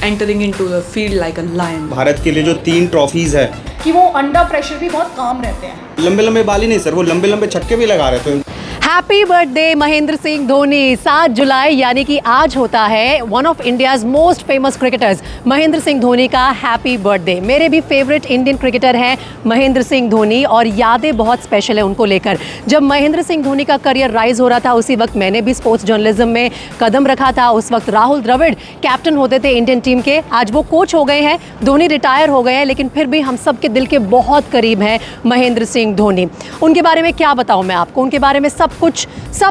entering into the field like a lion. Bharat के लिए जो 3 ट्रॉफीज है कि वो अंडर प्रेशर भी बहुत काम रहते हैं। लंबे लंबे बाल ही नहीं सर, वो लंबे लंबे छक्के भी लगा रहे थे। Happy birthday Mahendra Singh Dhoni. 7 जुलाई यानी कि आज होता है one of India's most famous cricketers Mahendra Singh Dhoni का हैप्पी बर्थडे। मेरे भी फेवरेट इंडियन क्रिकेटर हैं महेंद्र सिंह धोनी और यादें बहुत स्पेशल है उनको लेकर। जब महेंद्र सिंह धोनी का करियर राइज हो रहा था उसी वक्त मैंने भी स्पोर्ट्स जर्नलिज्म में कदम रखा था। उस वक्त राहुल द्रविड़ कैप्टन होते थे इंडियन टीम के। आज वो कोच हो गए हैं, धोनी रिटायर हो गए हैं, लेकिन फिर भी हम सब के दिल के बहुत करीब हैं महेंद्र सिंह धोनी। उनके बारे में क्या बताऊं मैं आपको, उनके बारे में सब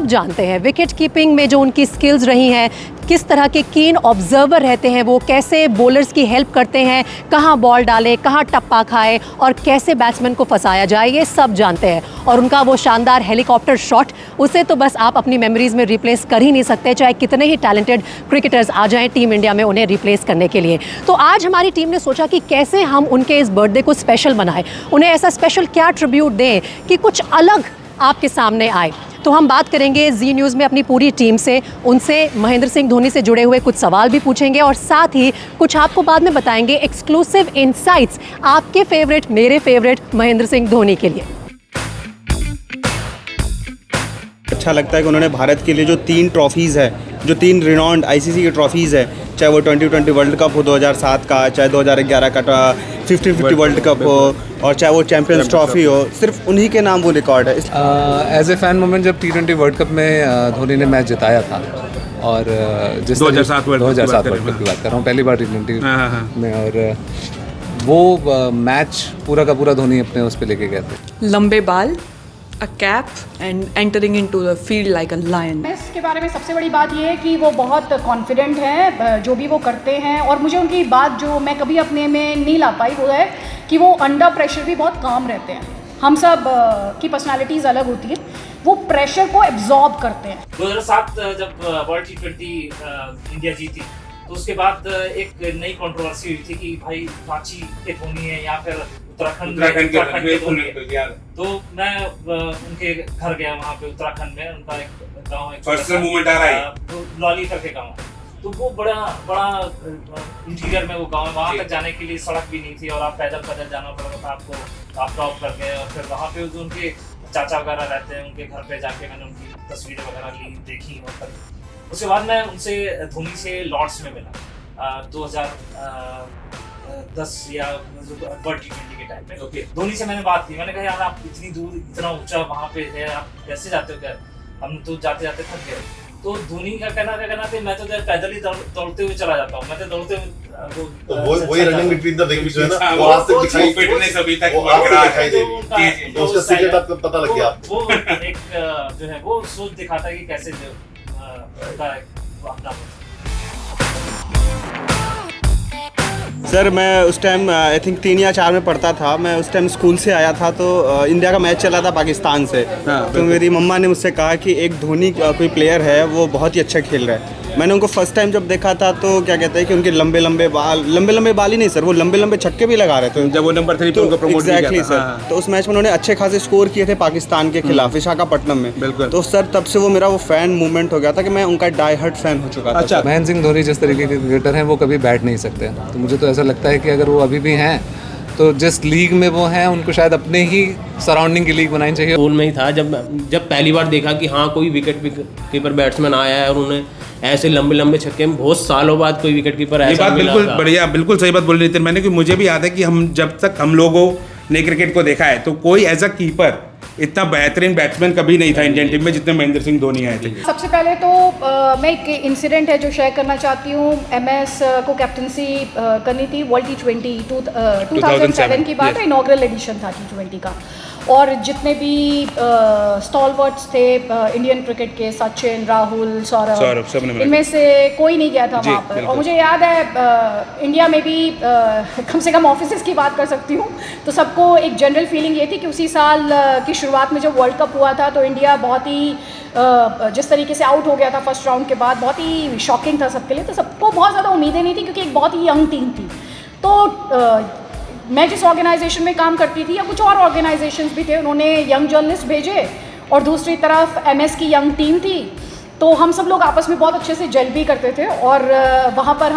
जानते हैं। विकेट कीपिंग में जो उनकी स्किल्स रही हैं, किस तरह के कीन ऑब्जर्वर रहते हैं वो, कैसे बॉलर्स की हेल्प करते हैं, कहाँ बॉल डाले, कहाँ टप्पा खाए और कैसे बैट्समैन को फंसाया जाए, ये सब जानते हैं। और उनका वो शानदार हेलीकॉप्टर शॉट, उसे तो बस आप अपनी मेमोरीज में रिप्लेस कर ही नहीं सकते, चाहे कितने ही टैलेंटेड क्रिकेटर्स आ जाएं टीम इंडिया में उन्हें रिप्लेस करने के लिए। तो आज हमारी टीम ने सोचा कि कैसे हम उनके इस बर्थडे को स्पेशल बनाएं, उन्हें ऐसा स्पेशल क्या ट्रिब्यूट दें कि कुछ अलग आपके सामने आए। तो हम बात करेंगे जी न्यूज़ में अपनी पूरी टीम से, उनसे महेंद्र सिंह धोनी से जुड़े हुए कुछ सवाल भी पूछेंगे और साथ ही कुछ आपको बाद में बताएंगे एक्सक्लूसिव इनसाइट्स आपके फेवरेट, मेरे फेवरेट महेंद्र सिंह धोनी के लिए। अच्छा लगता है कि उन्होंने भारत के लिए जो 3 ट्रॉफीज़ है, जो 3 रिनाउंड आईसीसी की ट्रॉफीज़ है, चाहे वो 2020 वर्ल्ड कप हो 2007 का, चाहे 2011 का 50-50 वर्ल्ड कप हो और चाहे वो चैंपियंस ट्रॉफी हो, सिर्फ उन्हीं के नाम वो रिकॉर्ड है। एज ए फैन मोमेंट जब T20 वर्ल्ड कप में धोनी ने मैच जिताया था और जिस 2007 वर्ल्ड कप की बात कर रहा हूँ, पहली बार T20 में, और वो मैच पूरा का पूरा धोनी अपने उस पर लेके गए थे। लंबे बाल, a cap and entering into the field like a lion. इसके बारे में सबसे बड़ी बात ये है कि वो बहुत कॉन्फिडेंट हैं जो भी वो करते हैं, और मुझे उनकी बात जो मैं कभी अपने में नहीं ला पाई वो है कि वो अंडर प्रेशर भी बहुत काम रहते हैं। हम सब की पर्सनालिटीज़ अलग होती है, वो प्रेशर को एब्जॉर्ब करते हैं। 2007 जब वर्ल्ड T20 इंडिया जीती तो उसके बाद एक नई कंट्रोवर्सी हुई थी कि भाई रांची के धोनी है या फिर उत्तराखंड के धोनी है। तो मैं उनके घर गया, वहाँ पे उत्तराखंड में उनका एक गाँव है लॉली करके गाँव, तो वो बड़ा इंटीरियर में वो गाँव है। वहाँ तक जाने के लिए सड़क भी नहीं थी और आप पैदल जाना पड़ता था आपको। आप टॉप कर गए और फिर वहाँ पे जो उनके चाचा वगैरह रहते हैं उनके घर पे जाके मैंने उनकी तस्वीरें वगैरह ली, देखी। और उसके बाद मैं उनसे धोनी से लॉर्ड्स में मिला 2010 या वर्ल्ड T20 के टाइम में। धोनी से मैंने बात की, मैंने कहा यार आप इतनी दूर, इतना ऊंचा वहाँ पे है, आप कैसे जाते हो? क्या हम तो जाते जाते थक गए। तो धोनी का कहना था मैं तो पैदल ही दौड़ते हुए चला जाता हूँ, मैं तो दौड़ते हुए वही रनिंग बिटवीन द विकेट्स है ना, वो आज तक दिखाई फिटनेस अभी तक बरकरार है, तो उसका सीक्रेट आपको पता लग गया। वो एक जो है वो सोच दिखाता है कि कैसे जो सर मैं उस टाइम आई थिंक 3 या 4 में पढ़ता था। मैं उस टाइम स्कूल से आया था तो इंडिया का मैच चला था पाकिस्तान से। तो मेरी मम्मा ने मुझसे कहा कि एक धोनी कोई प्लेयर है वो बहुत ही अच्छा खेल रहा है। मैंने उनको फर्स्ट टाइम जब देखा था तो क्या कहते हैं कि उनके लंबे लंबे बाल ही नहीं सर, वो लंबे लंबे छक्के भी लगा रहे थे। जब वो नंबर 3 पे उनको प्रमोट किया था सर। तो उस मैच में उन्होंने अच्छे खासे स्कोर किए थे पाकिस्तान के खिलाफ विशाखापट्टनम में। बिल्कुल। तो सर तब से वो मेरा वो फैन मूवमेंट हो गया था कि मैं उनका डाई हार्ट फैन हो चुका था। अच्छा, महेंद्र सिंह धोनी जिस तरीके के क्रिकेटर हैं वो कभी बैठ नहीं सकते, तो मुझे तो ऐसा लगता है कि अगर वो अभी भी हैं तो जिस लीग में वो हैं उनको शायद अपने ही सराउंडिंग की लीग बनानी चाहिए। स्कूल में ही था जब पहली बार देखा कि हाँ कोई विकेट कीपर बैट्समैन आया है और उन्हें ऐसे लंबे लंबे छक्के में बहुत सालों बाद कोई विकेट कीपर ऐसा ये बात बिल्कुल बढ़िया, बिल्कुल सही बात बोल रही थी मैंने, कि मुझे भी याद है कि जब तक हम लोगों ने क्रिकेट को देखा है तो कोई एज अ कीपर इतना बेहतरीन बैट्समैन कभी नहीं था इंडियन टीम में जितने महेंद्र सिंह धोनी आए थे। सबसे पहले तो मैं एक इंसिडेंट है जो शेयर करना चाहती हूँ। MS को कैप्टनसी करनी थी वर्ल्ड T20 2007 की बात है, इनॉग्रल एडिशन था T20 का, और जितने भी स्टॉलवर्ट्स थे इंडियन क्रिकेट के, सचिन, राहुल, सौरभ, इनमें से कोई नहीं गया था वहाँ पर। और मुझे याद है इंडिया में भी कम से कम ऑफिसेस की बात कर सकती हूँ, तो सबको एक जनरल फीलिंग ये थी कि उसी साल की शुरुआत में जब वर्ल्ड कप हुआ था तो इंडिया बहुत ही जिस तरीके से आउट हो गया था फर्स्ट राउंड के बाद, बहुत ही शॉकिंग था सबके लिए। तो सबको बहुत ज़्यादा उम्मीदें नहीं थी क्योंकि एक बहुत ही यंग टीम थी। तो मैं जिस ऑर्गेनाइजेशन में काम करती थी या कुछ और ऑर्गेनाइजेशंस भी थे, उन्होंने यंग जर्नलिस्ट भेजे और दूसरी तरफ MS की यंग टीम थी। तो हम सब लोग आपस में बहुत अच्छे से जेल भी करते थे और वहाँ पर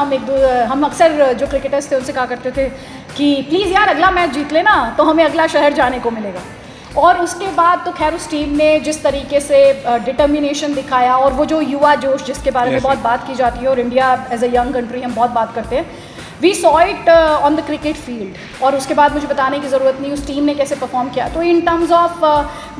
हम अक्सर जो क्रिकेटर्स थे उनसे कहा करते थे कि प्लीज़ यार अगला मैच जीत लेना तो हमें अगला शहर जाने को मिलेगा। और उसके बाद तो खैर उस टीम ने जिस तरीके से डिटर्मिनेशन दिखाया और वो जो युवा जोश जिसके बारे में बहुत बात की जाती है और India as a young country हम बहुत बात करते हैं, we saw it on the cricket field. और उसके बाद मुझे बताने की ज़रूरत नहीं उस टीम ने कैसे परफॉर्म किया। तो इन टर्म्स ऑफ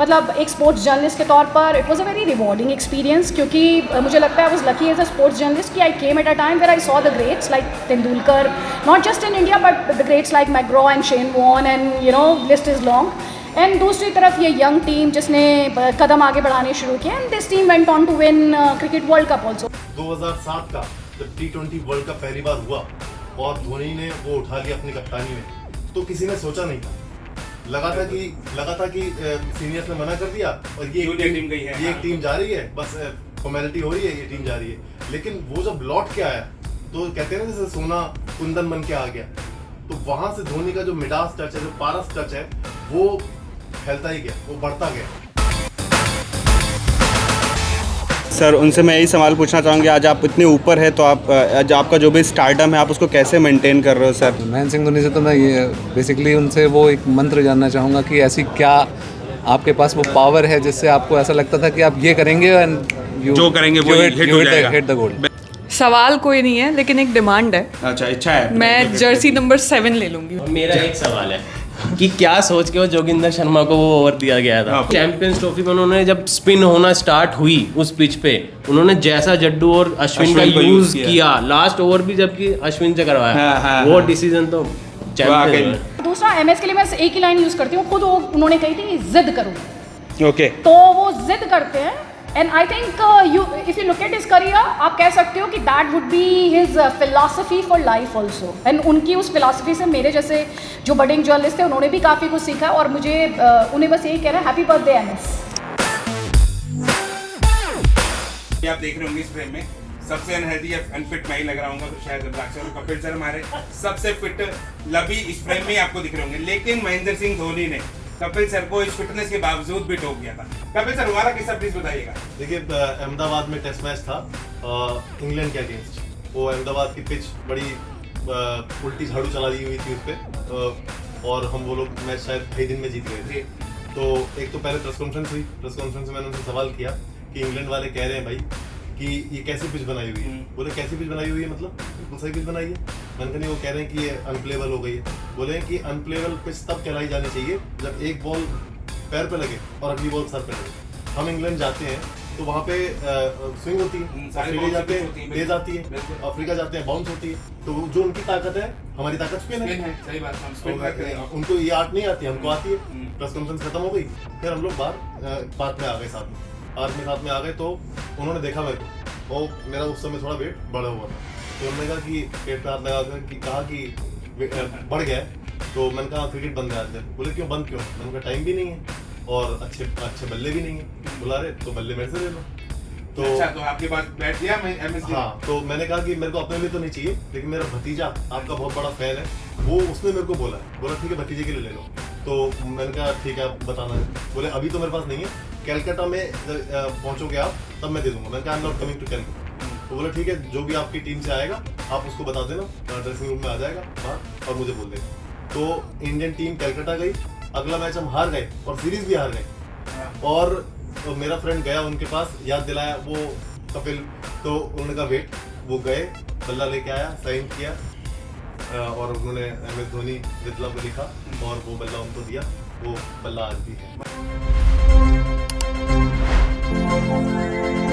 मतलब एक स्पोर्ट्स जर्नलिस्ट के तौर पर it was a very rewarding experience, क्योंकि मुझे लगता है I was lucky as a sports journalist कि I came at a time where I saw the greats like Tendulkar, not just in India but the greats like McGrath and Shane Warne and you know list is long. And दूसरी तरफ ये young team जिसने कदम आगे बढ़ाने शुरू किए and this team went on to win cricket world cup also. 2007 का जब T20 वर्ल्ड कप पहली बार हुआ और धोनी ने वो उठा लिया अपनी कप्तानी में, तो किसी ने सोचा नहीं था। लगा था कि सीनियर्स ने मना कर दिया और ये एक टीम जा रही है, बस फॉर्मेलिटी हो रही है, ये टीम जा रही है। लेकिन वो जब लौट के आया तो कहते हैं ना जैसे सोना कुंदन बन के आ गया, तो वहां से धोनी का जो मिडास टच है, जो पारस टच है, वो फैलता ही गया, वो बढ़ता गया। सर उनसे मैं यही सवाल पूछना चाहूँगी, आज आप इतने ऊपर है तो आप आज आपका जो भी स्टारडम है आप उसको कैसे मेंटेन कर रहे हो सर? महेंद्र सिंह धोनी से तो मैं ये बेसिकली उनसे वो एक मंत्र जानना चाहूँगा कि ऐसी क्या आपके पास वो पावर है जिससे आपको ऐसा लगता था कि आप ये करेंगे एंड जो करेंगे वो हिट द गोल। सवाल कोई नहीं है लेकिन एक डिमांड है। अच्छा, इच्छा है। मैं जर्सी नंबर 7 ले लूँगी। मेरा एक सवाल है कि क्या सोच के वो जोगिंदर शर्मा को वो ओवर दिया गया था चैंपियंस ट्रॉफी में। उन्होंने जब स्पिन होना स्टार्ट हुई उस पिच पे, उन्होंने जैसा जड्डू और अश्विन का यूज किया, लास्ट ओवर भी जबकि अश्विन से करवाया, वो डिसीजन तो चैंपियन। दूसरा MS के लिए मैं एक ही लाइन यूज करती हूँ, खुद उन्होंने कही थी जिद करो। ओके, तो वो जिद करते हैं and I think if you look at his career आप कह सकते हो कि that would be his philosophy for life also. And उनकी उस फिलॉसफी से मेरे जैसे जो बडिंग जर्नलिस्ट थे उन्होंने भी काफ़ी कुछ सीखा और मुझे उन्हें बस यही कहना है हैप्पी बर्थडे MS। आप देख रहे होंगे इस फ्रेम में सबसे अनहेल्दी या अनफिट मैं ही लग रहा हूँ तो शायद रुद्राक्ष और कपिल सर हमारे सबसे फिट लबी इस फ्रेम में ही आपको दिख रहे होंगे। लेकिन महेंद्र सिंह धोनी ने कपिल सर को इस फिटनेस के बावजूद भी ठोक दिया था। कपिल सर हमारा किस्सा प्लीज बताइएगा। देखिए अहमदाबाद में टेस्ट मैच था इंग्लैंड के अगेंस्ट। वो अहमदाबाद की पिच बड़ी उल्टी झाड़ू चला दी हुई थी उस पर और हम वो लोग मैच शायद 2 दिन में जीत गए थे। तो एक तो पहले प्रेस कॉन्फ्रेंस हुई, प्रेस कॉन्फ्रेंस में मैंने उनसे सवाल किया कि इंग्लैंड वाले कह रहे हैं भाई कि ये कैसी पिच बनाई हुई है। बोले कैसी पिच बनाई हुई है मतलब बिल्कुल सही पिच बनाई है। मैंने कहा नहीं, वो कह रहे हैं कि ये अनप्लेबल हो गई है। बोले कि अनप्लेबल पिच तब कहलाई जानी चाहिए जब एक बॉल पैर पे लगे और अगली बॉल सर पे लगे। हम इंग्लैंड जाते हैं तो वहाँ पे स्विंग होती है, ऑस्ट्रेलिया जाते हैं तेज आती है, अफ्रीका जाते हैं बाउंस होती है। तो जो उनकी ताकत है हमारी ताकत स्पिन है। सही बात, हम स्पिन करते हैं। उनको ये आर्ट नहीं आती, हमको आती है। प्रेस कॉन्फ्रेंस खत्म हो गई, फिर हम लोग बाहर पार्क में आ गए, साथ में आ गए। तो उन्होंने देखा मेरे को और मेरा उस समय थोड़ा वेट बढ़ा हुआ था। तो उन्होंने कहा कि पेट पे हाथ लगा कर कहा कि बढ़ गया है। तो मैंने कहा क्रिकेट बंद है आज। बोले क्यों बंद क्यों? मैंने कहा टाइम भी नहीं है और अच्छे बल्ले भी नहीं है। बुला रहे तो बल्ले मेरे से ले लो। तो अच्छा, तो आपके पास बैठ गया मैं MSD। हाँ, तो मैंने कहा कि मेरे को अपने लिए तो नहीं चाहिए, लेकिन मेरा भतीजा आपका बहुत बड़ा फैन है, वो उसने मेरे को बोला ठीक है भतीजे के लिए ले लो। तो मैंने कहा ठीक है आप बताना है। बोले अभी तो मेरे पास नहीं है, कलकत्ता में पहुंचोगे आप तब मैं दे दूंगा। मैंने कहा I am not coming to Calcutta. तो बोले ठीक है, जो भी आपकी टीम से आएगा आप उसको बता देना, ड्रेसिंग रूम में आ जाएगा बाहर और मुझे बोल देगा। तो इंडियन टीम कलकत्ता गई, अगला मैच हम हार गए और सीरीज भी हार गए। और तो मेरा फ्रेंड गया उनके पास, याद दिलाया वो कपिल, तो उन्होंने कहा वेट, वो गए बल्ला लेके आया, साइन किया और उन्होंने MS धोनी विद लव लिखा और वो बल्ला उनको दिया। वो बल्ला आज भी है।